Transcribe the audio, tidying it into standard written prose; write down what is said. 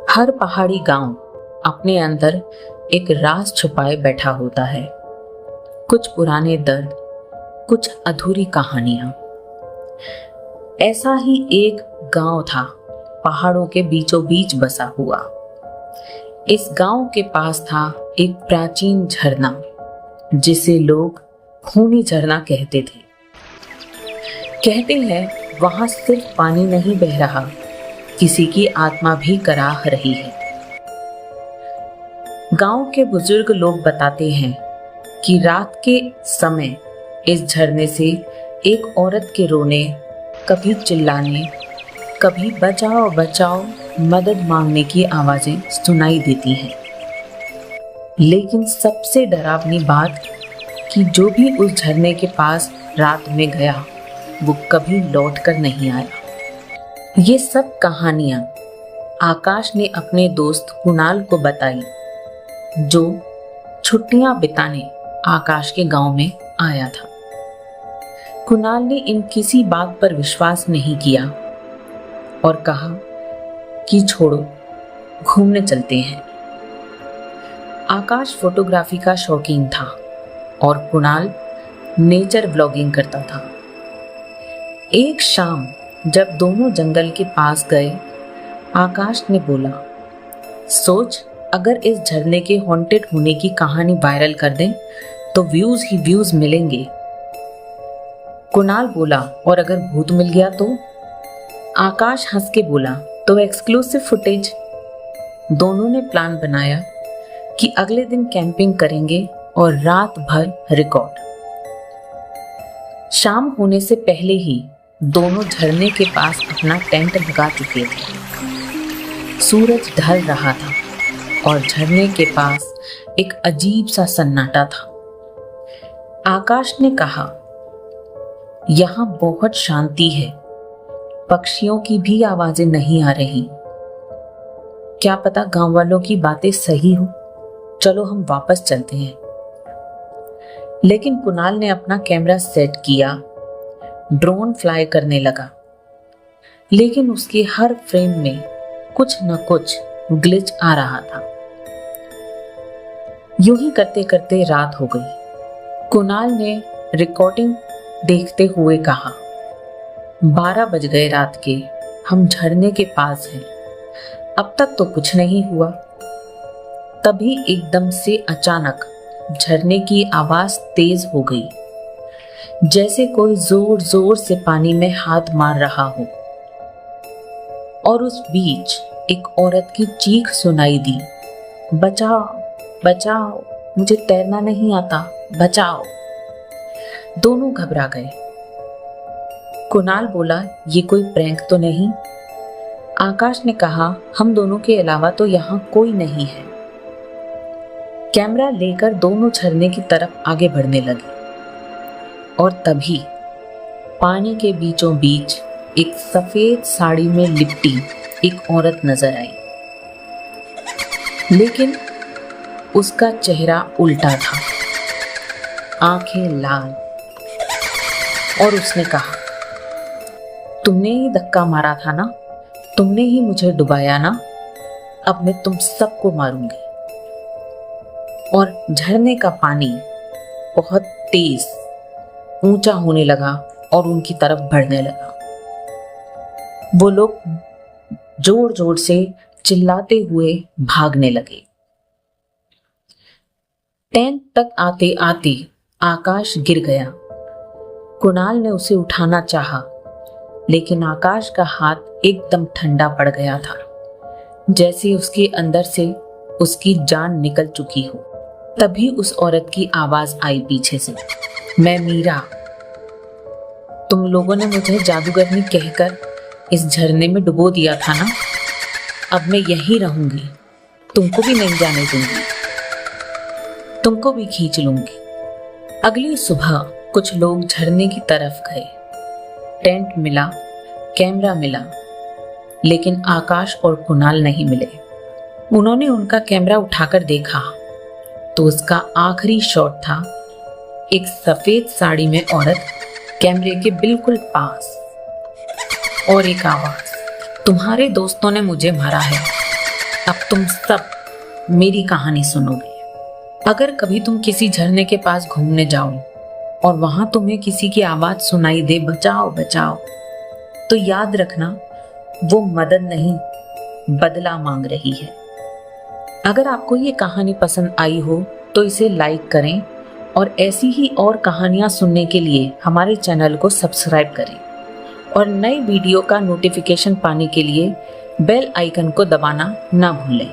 हर पहाड़ी गांव अपने अंदर एक राज छुपाए बैठा होता है। कुछ पुराने दर्द, कुछ अधूरी कहानियां। ऐसा ही एक गांव था, पहाड़ों के बीचों बीच बसा हुआ। इस गांव के पास था एक प्राचीन झरना, जिसे लोग खूनी झरना कहते थे। कहते हैं वहां सिर्फ पानी नहीं बह रहा, किसी की आत्मा भी कराह रही है। गांव के बुजुर्ग लोग बताते हैं कि रात के समय इस झरने से एक औरत के रोने, कभी चिल्लाने, कभी बचाओ बचाओ मदद मांगने की आवाजें सुनाई देती हैं। लेकिन सबसे डरावनी बात कि जो भी उस झरने के पास रात में गया वो कभी लौट कर नहीं आया। ये सब कहानियां आकाश ने अपने दोस्त कुणाल को बताई, जो छुट्टियां बिताने आकाश के गांव में आया था। कुणाल ने इन किसी बात पर विश्वास नहीं किया और कहा कि छोड़ो, घूमने चलते हैं। आकाश फोटोग्राफी का शौकीन था और कुणाल नेचर व्लॉगिंग करता था। एक शाम जब दोनों जंगल के पास गए, आकाश ने बोला, सोच अगर इस झरने के हॉन्टेड होने की कहानी वायरल कर दें तो व्यूज ही व्यूज मिलेंगे। कुणाल बोला, और अगर भूत मिल गया तो? आकाश हंस के बोला, तो एक्सक्लूसिव फुटेज। दोनों ने प्लान बनाया कि अगले दिन कैंपिंग करेंगे और रात भर रिकॉर्ड। शाम होने से पहले ही दोनों झरने के पास अपना टेंट लगा चुके थे। सूरज ढल रहा था और झरने के पास एक अजीब सा सन्नाटा था। आकाश ने कहा, यहां बहुत शांति है, पक्षियों की भी आवाजें नहीं आ रही। क्या पता गांव वालों की बातें सही हो, चलो हम वापस चलते हैं। लेकिन कुणाल ने अपना कैमरा सेट किया, ड्रोन फ्लाई करने लगा, लेकिन उसके हर फ्रेम में कुछ न कुछ ग्लिच आ रहा था। यूं ही करते करते रात हो गई। कुणाल ने रिकॉर्डिंग देखते हुए कहा, 12 बज गए रात के, हम झरने के पास हैं, अब तक तो कुछ नहीं हुआ। तभी एकदम से अचानक झरने की आवाज तेज हो गई, जैसे कोई जोर जोर से पानी में हाथ मार रहा हो। और उस बीच एक औरत की चीख सुनाई दी, बचाओ बचाओ, मुझे तैरना नहीं आता, बचाओ। दोनों घबरा गए। कुणाल बोला, ये कोई प्रैंक तो नहीं? आकाश ने कहा, हम दोनों के अलावा तो यहाँ कोई नहीं है। कैमरा लेकर दोनों झरने की तरफ आगे बढ़ने लगे और तभी पानी के बीचों बीच एक सफेद साड़ी में लिपटी एक औरत नजर आई, लेकिन उसका चेहरा उल्टा था, आंखें लाल। और उसने कहा, तुमने ही धक्का मारा था ना, तुमने ही मुझे डुबाया ना, अब मैं तुम सबको मारूंगी। और झरने का पानी बहुत तेज ऊंचा होने लगा और उनकी तरफ बढ़ने लगा। वो लोग जोर जोर से चिल्लाते हुए भागने लगे। टेंट तक आते आते आकाश गिर गया। कुणाल ने उसे उठाना चाहा, लेकिन आकाश का हाथ एकदम ठंडा पड़ गया था, जैसे उसके अंदर से उसकी जान निकल चुकी हो। तभी उस औरत की आवाज आई पीछे से, मैं मीरा, तुम लोगों ने मुझे जादूगरनी कहकर इस झरने में डुबो दिया था ना, अब मैं यहीं रहूंगी, तुमको भी नहीं जाने दूंगी, तुमको भी खींच लूंगी। अगली सुबह कुछ लोग झरने की तरफ गए। टेंट मिला, कैमरा मिला, लेकिन आकाश और कुणाल नहीं मिले। उन्होंने उनका कैमरा उठाकर देखा तो उसका आखिरी शॉट था एक सफेद साड़ी में औरत कैमरे के बिल्कुल पास, और एक आवाज, तुम्हारे दोस्तों ने मुझे मारा है, तुम सब मेरी कहानी सुनोगे। अगर कभी तुम किसी झरने के पास घूमने जाओ और वहां तुम्हें किसी की आवाज सुनाई दे, बचाओ बचाओ, तो याद रखना वो मदद नहीं, बदला मांग रही है। अगर आपको ये कहानी पसंद आई हो तो इसे लाइक करें और ऐसी ही और कहानियां सुनने के लिए हमारे चैनल को सब्सक्राइब करें और नए वीडियो का नोटिफिकेशन पाने के लिए बेल आइकन को दबाना ना भूलें।